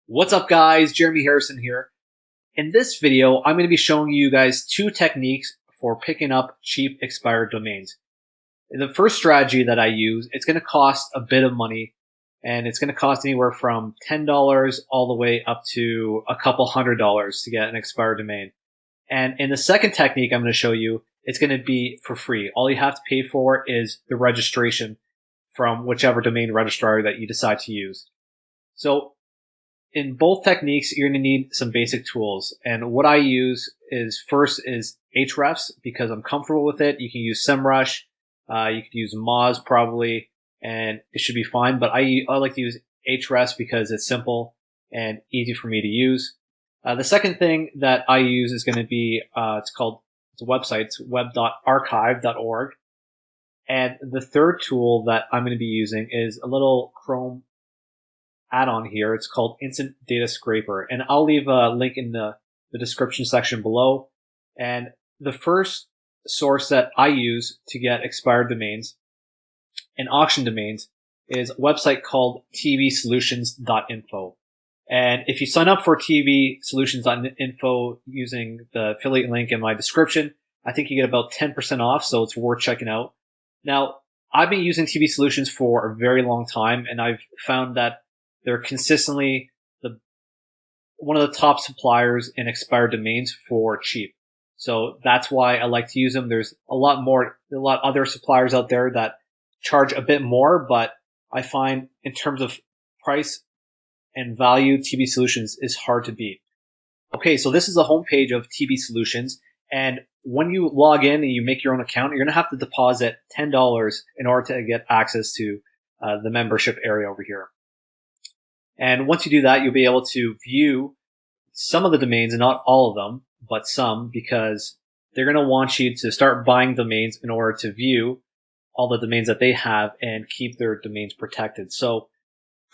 What's up guys, Jeremy Harrison here. In this video, I'm going to be showing you guys two techniques for picking up cheap expired domains. The first strategy that I use, it's going to cost a bit of money and it's going to cost anywhere from $10 all the way up to a couple $100 to get an expired domain. And in the second technique I'm going to show you, it's going to be for free. All you have to pay for is the registration from whichever domain registrar that you decide to use. So in both techniques, you're going to need some basic tools. And what I use is first is Ahrefs because I'm comfortable with it. You can use SEMrush. You could use Moz probably, and it should be fine. But I like to use Ahrefs because it's simple and easy for me to use. The second thing that I use is going to be, it's a website, it's web.archive.org. And the third tool that I'm going to be using is a little Chrome add-on here. It's called Instant Data Scraper, and I'll leave a link in the description section below. And the first source that I use to get expired domains and auction domains is a website called tvsolutions.info. And if you sign up for tvsolutions.info using the affiliate link in my description, I think you get about 10% off, so it's worth checking out. Now, I've been using TV Solutions for a very long time, and I've found that they're consistently one of the top suppliers in expired domains for cheap. So that's why I like to use them. There's a lot other suppliers out there that charge a bit more, but I find in terms of price and value, TV Solutions is hard to beat. Okay, so this is the homepage of TV Solutions, and when you log in and you make your own account, you're going to have to deposit $10 in order to get access to the membership area over here. And once you do that, you'll be able to view some of the domains, and not all of them, but some, because they're going to want you to start buying domains in order to view all the domains that they have and keep their domains protected. So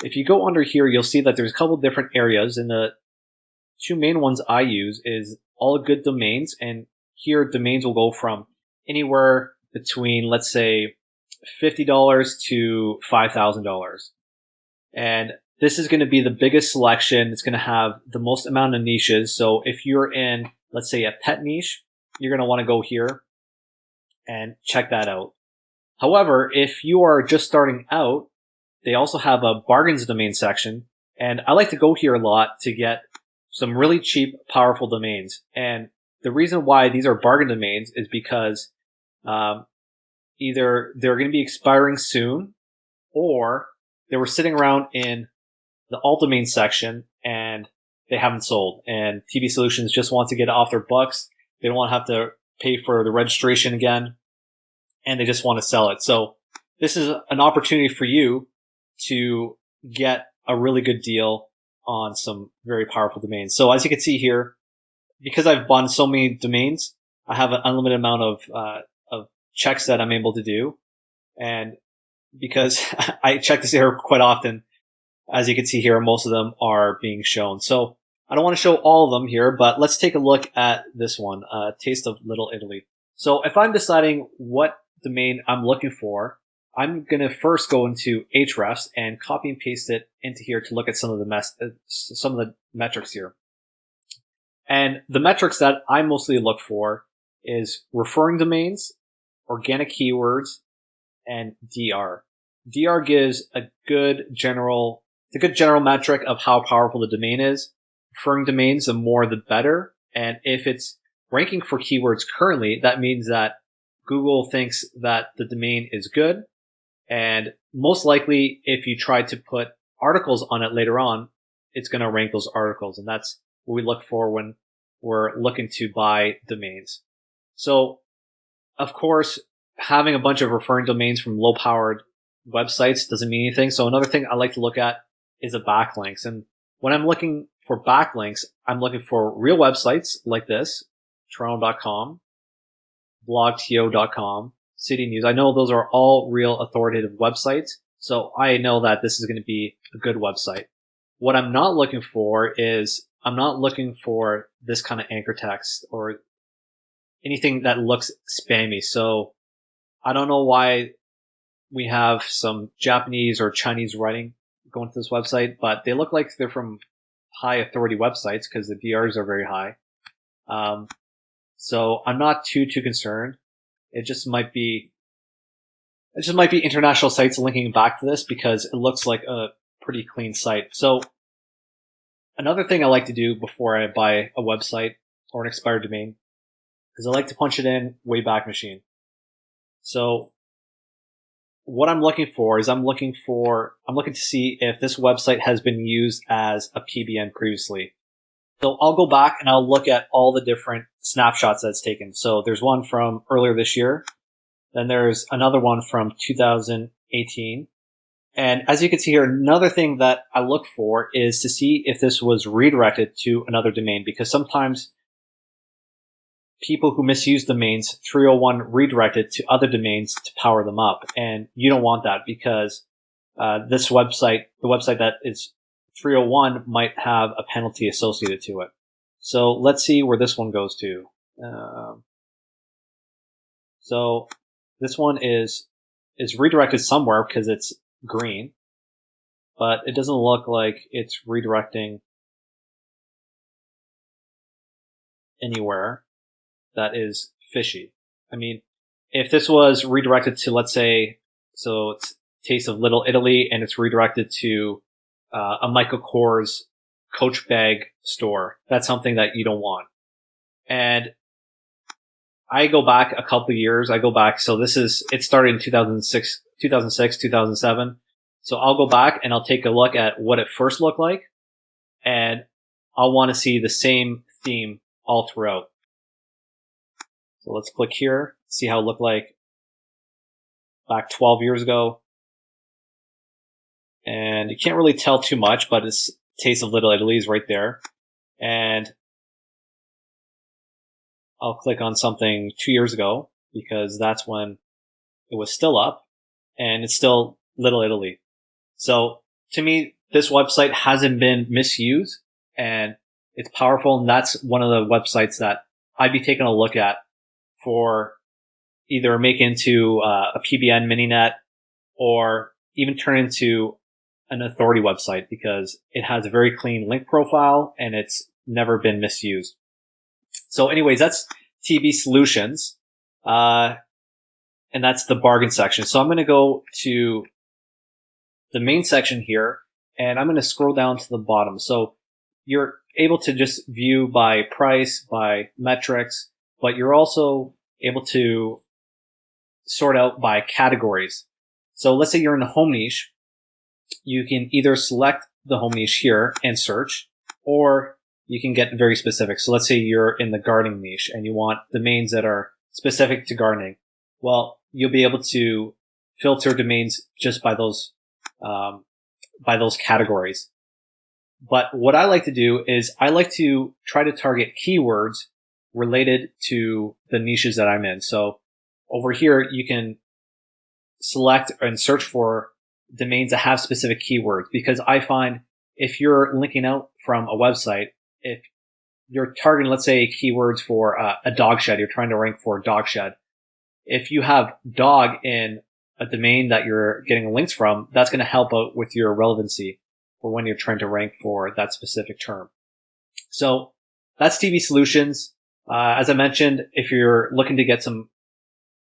if you go under here, you'll see that there's a couple of different areas, and the two main ones I use is all good domains, and here domains will go from anywhere between, let's say, $50 to $5,000. And this is going to be the biggest selection. It's going to have the most amount of niches. So if you're in, let's say, a pet niche, you're going to want to go here and check that out. However, if you are just starting out, they also have a bargains domain section. And I like to go here a lot to get some really cheap, powerful domains. And the reason why these are bargain domains is because either they're going to be expiring soon, or they were sitting around in the alt domain section and they haven't sold, and TV Solutions just want to get off their bucks. They don't want to have to pay for the registration again, and they just want to sell it. So this is an opportunity for you to get a really good deal on some very powerful domains. So as you can see here, because I've bought so many domains, I have an unlimited amount of checks that I'm able to do. And because I check this here quite often, as you can see here, most of them are being shown. So I don't want to show all of them here, but let's take a look at this one, Taste of Little Italy. So if I'm deciding what domain I'm looking for, I'm going to first go into Ahrefs and copy and paste it into here to look at some of the metrics here. And the metrics that I mostly look for is referring domains, organic keywords, and DR. DR gives a good general metric of how powerful the domain is. Referring domains, the more the better. And if it's ranking for keywords currently, that means that Google thinks that the domain is good. And most likely, if you try to put articles on it later on, it's going to rank those articles. And that's what we look for when we're looking to buy domains. So, of course, having a bunch of referring domains from low-powered websites doesn't mean anything. So another thing I like to look at is the backlinks. And when I'm looking for backlinks, I'm looking for real websites like this, toronto.com, blogto.com, City News. I know those are all real authoritative websites, so I know that this is going to be a good website. What I'm not looking for is, I'm not looking for this kind of anchor text or anything that looks spammy. So I don't know why we have some Japanese or Chinese writing going to this website, but they look like they're from high authority websites because the DRs are very high. So I'm not too concerned. It just might be international sites linking back to this because it looks like a pretty clean site. So another thing I like to do before I buy a website or an expired domain is I like to punch it in Wayback Machine. So what I'm looking for is I'm looking to see if this website has been used as a PBN previously. So I'll go back and I'll look at all the different snapshots that's taken. So there's one from earlier this year. Then there's another one from 2018. And as you can see here, another thing that I look for is to see if this was redirected to another domain, because sometimes people who misuse domains 301 redirected to other domains to power them up. And you don't want that because this website, the website that is 301, might have a penalty associated to it. So let's see where this one goes to. So this one is redirected somewhere because it's green, but it doesn't look like it's redirecting anywhere that is fishy. I mean, if this was redirected to, let's say, so it's Taste of Little Italy and it's redirected to a Michael Kors Coach bag store, that's something that you don't want. And I go back a couple of years. So it started in 2006, 2007. So I'll go back and I'll take a look at what it first looked like, and I'll want to see the same theme all throughout. So let's click here, see how it looked like back 12 years ago. And you can't really tell too much, but it's Taste of Little Italy is right there. And I'll click on something 2 years ago because that's when it was still up and it's still Little Italy. So to me, this website hasn't been misused and it's powerful. And that's one of the websites that I'd be taking a look at for either make into a PBN mininet or even turn into an authority website because it has a very clean link profile and it's never been misused. So anyways, that's TB Solutions. And that's the bargain section. So I'm going to go to the main section here and I'm going to scroll down to the bottom. So you're able to just view by price, by metrics, but you're also able to sort out by categories. So let's say you're in the home niche. You can either select the home niche here and search, or you can get very specific. So let's say you're in the gardening niche and you want domains that are specific to gardening. Well, you'll be able to filter domains just by those categories. But what I like to do is I like to try to target keywords related to the niches that I'm in. So over here, you can select and search for domains that have specific keywords, because I find if you're linking out from a website, if you're targeting, let's say, keywords for a dog shed, you're trying to rank for a dog shed. If you have dog in a domain that you're getting links from, that's going to help out with your relevancy for when you're trying to rank for that specific term. So that's TB Solutions. As I mentioned, if you're looking to get some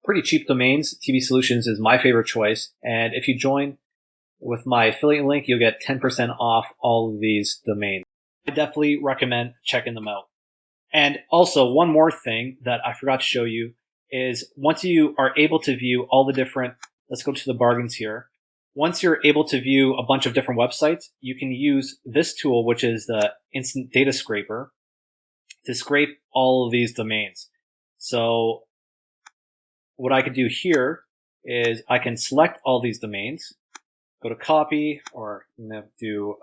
pretty cheap domains, TB Solutions is my favorite choice. And if you join with my affiliate link, you'll get 10% off all of these domains. I definitely recommend checking them out. And also, one more thing that I forgot to show you is once you are able to view all the different, let's go to the bargains here. Once you're able to view a bunch of different websites, you can use this tool, which is the Instant Data Scraper, to scrape all of these domains. So what I could do here is I can select all these domains, go to copy, or I'm going to do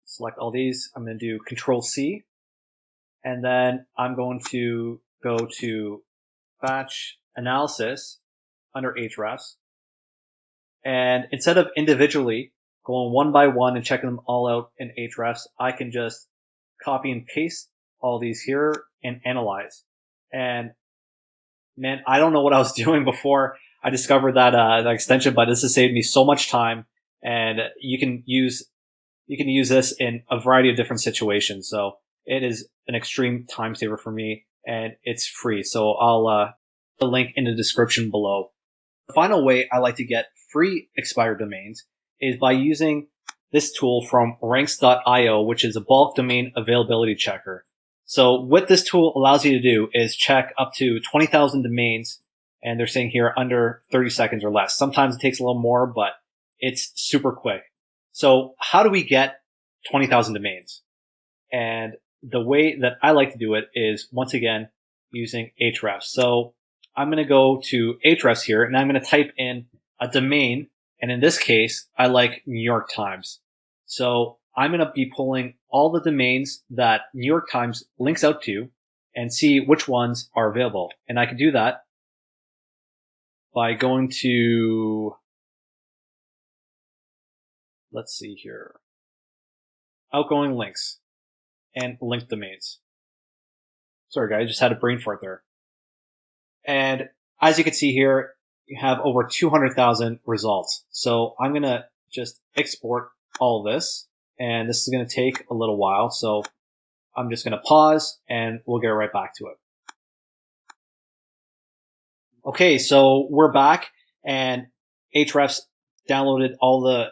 select all these. I'm going to do Control C, and then I'm going to go to batch analysis under Hrefs. And instead of individually going one by one and checking them all out in Hrefs, I can just copy and paste all these here and analyze. And man, I don't know what I was doing before I discovered that extension, but this has saved me so much time and you can use this in a variety of different situations. So it is an extreme time saver for me, and it's free. So I'll put a link in the description below. The final way I like to get free expired domains is by using this tool from ranks.io, which is a bulk domain availability checker. So what this tool allows you to do is check up to 20,000 domains, and they're saying here under 30 seconds or less. Sometimes it takes a little more, but it's super quick. So how do we get 20,000 domains? And the way that I like to do it is, once again, using Ahrefs. So I'm going to go to Ahrefs here, and I'm going to type in a domain. And in this case, I like New York Times. So I'm going to be pulling all the domains that New York Times links out to and see which ones are available. And I can do that by going to, let's see here, outgoing links and linked domains. Sorry guys, I just had a brain fart there. And as you can see here, you have over 200,000 results. So I'm going to just export all of this, and this is going to take a little while. So I'm just going to pause, and we'll get right back to it. Okay, so we're back, and Ahrefs downloaded all the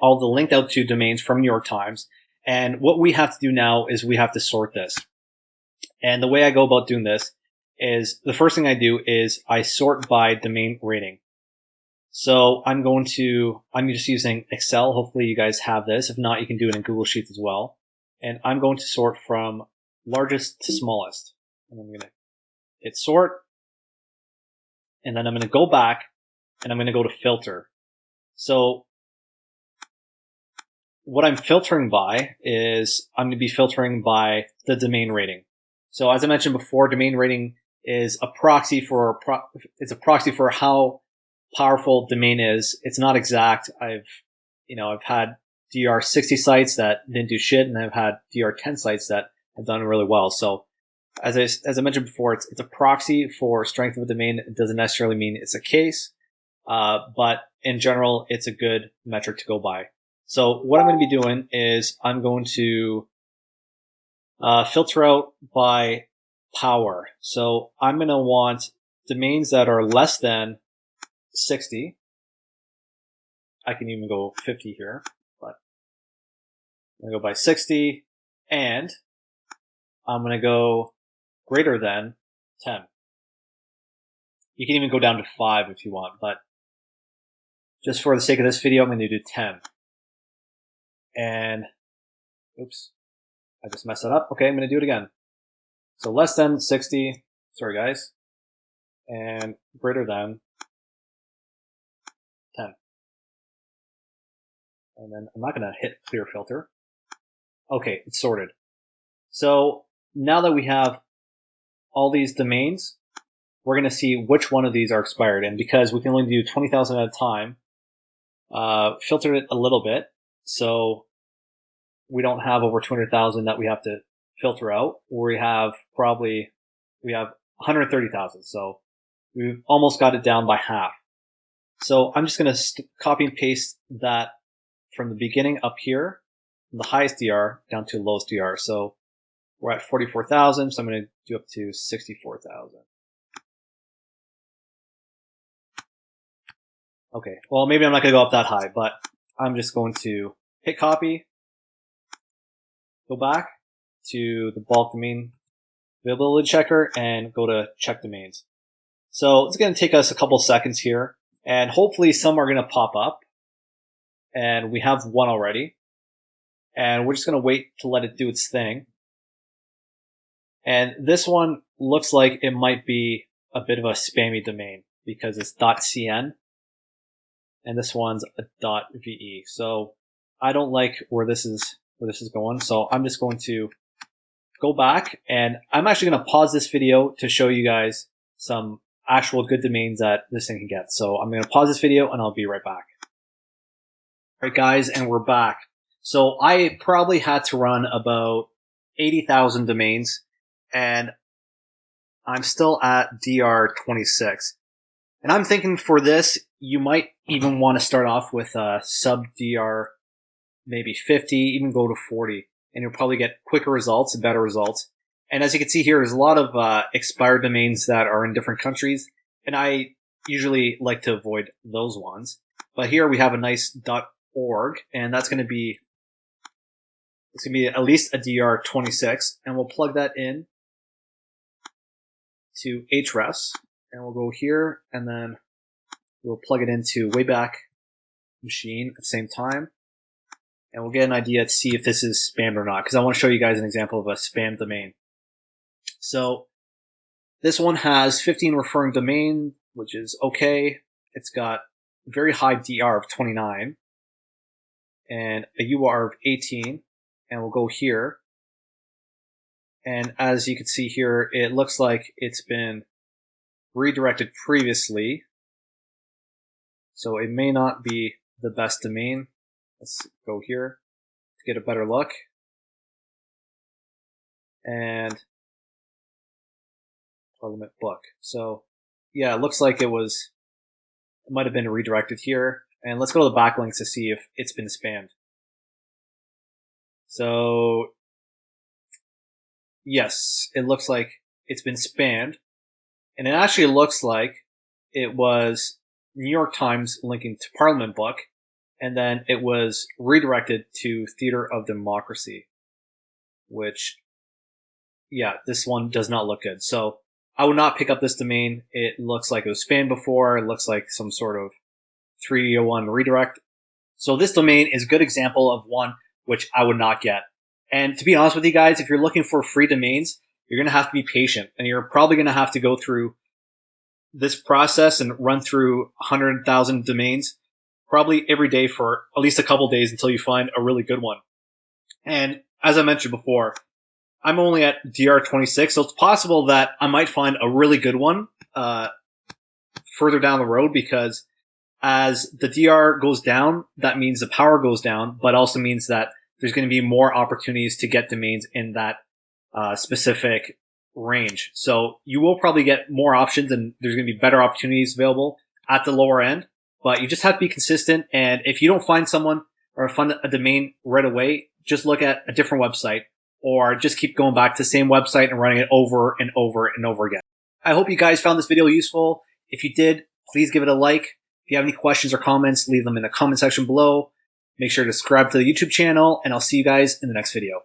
all the linked out to domains from New York Times. And what we have to do now is we have to sort this. And the way I go about doing this is, the first thing I do is I sort by domain rating. So I'm just using Excel. Hopefully you guys have this. If not, you can do it in Google Sheets as well. And I'm going to sort from largest to smallest. And I'm going to hit sort. And then I'm going to go back, and I'm going to go to filter. So what I'm filtering by is I'm going to be filtering by the domain rating. So as I mentioned before, domain rating is a proxy for how powerful domain is. It's not exact. I've had DR 60 sites that didn't do shit, and I've had DR 10 sites that have done really well. So as I mentioned before, it's a proxy for strength of a domain. It doesn't necessarily mean it's a case, but in general, it's a good metric to go by. So what I'm going to be doing is I'm going to filter out by power. So I'm going to want domains that are less than 60. I can even go 50 here, but I'm going to go by 60, and I'm going to go greater than 10. You can even go down to 5 if you want, but just for the sake of this video, I'm going to do 10. And oops, I just messed that up. Okay, I'm going to do it again. So less than 60, sorry guys, and greater than 10. And then I'm not going to hit clear filter. Okay, it's sorted. So now that we have all these domains, we're going to see which one of these are expired. And because we can only do 20,000 at a time, filtered it a little bit, so we don't have over 200,000 that we have to filter out. We have 130,000. So we've almost got it down by half. So I'm just going to copy and paste that from the beginning up here, from the highest DR down to lowest DR. So we're at 44,000. So I'm going to do up to 64,000. Okay. Well, maybe I'm not going to go up that high, but I'm just going to hit copy, go back to the bulk domain availability checker, and go to check domains. So it's going to take us a couple seconds here, and hopefully some are going to pop up, and we have one already, and we're just going to wait to let it do its thing. And this one looks like it might be a bit of a spammy domain because it's .cn, and this one's a .ve. So I don't like where this is going. So I'm just going to go back, and I'm actually going to pause this video to show you guys some actual good domains that this thing can get. So I'm going to pause this video, and I'll be right back. All right, guys, and we're back. So I probably had to run about 80,000 domains, and I'm still at DR 26. And I'm thinking for this, you might even want to start off with a sub DR, maybe 50, even go to 40, and you'll probably get quicker results and better results. And as you can see here, there's a lot of expired domains that are in different countries, and I usually like to avoid those ones. But here we have a nice .org, and that's going to be at least a DR26, and we'll plug that in to Hrefs, and we'll go here, and then we'll plug it into Wayback Machine at the same time, and we'll get an idea to see if this is spammed or not, because I want to show you guys an example of a spam domain. So this one has 15 referring domain, which is okay. It's got a very high DR of 29 and a UR of 18, and we'll go here. And as you can see here, it looks like it's been redirected previously, so it may not be the best domain. Let's go here to get a better look. And Parliament book. So yeah, it looks like it might have been redirected here. And let's go to the backlinks to see if it's been spammed. So yes, it looks like it's been spammed. And it actually looks like it was New York Times linking to Parliament book, and then it was redirected to Theater of Democracy, which, yeah, this one does not look good. So I would not pick up this domain. It looks like it was spammed before. It looks like some sort of 301 redirect. So this domain is a good example of one which I would not get. And to be honest with you guys, if you're looking for free domains, you're going to have to be patient, and you're probably going to have to go through this process and run through 100,000 domains probably every day for at least a couple days until you find a really good one. And as I mentioned before, I'm only at DR26, so it's possible that I might find a really good one further down the road, because as the DR goes down, that means the power goes down, but also means that there's going to be more opportunities to get domains in that specific range. So you will probably get more options, and there's going to be better opportunities available at the lower end, but you just have to be consistent. And if you don't find someone or find a domain right away, just look at a different website, or just keep going back to the same website and running it over and over and over again. I hope you guys found this video useful. If you did, please give it a like. If you have any questions or comments, leave them in the comment section below. Make sure to subscribe to the YouTube channel, and I'll see you guys in the next video.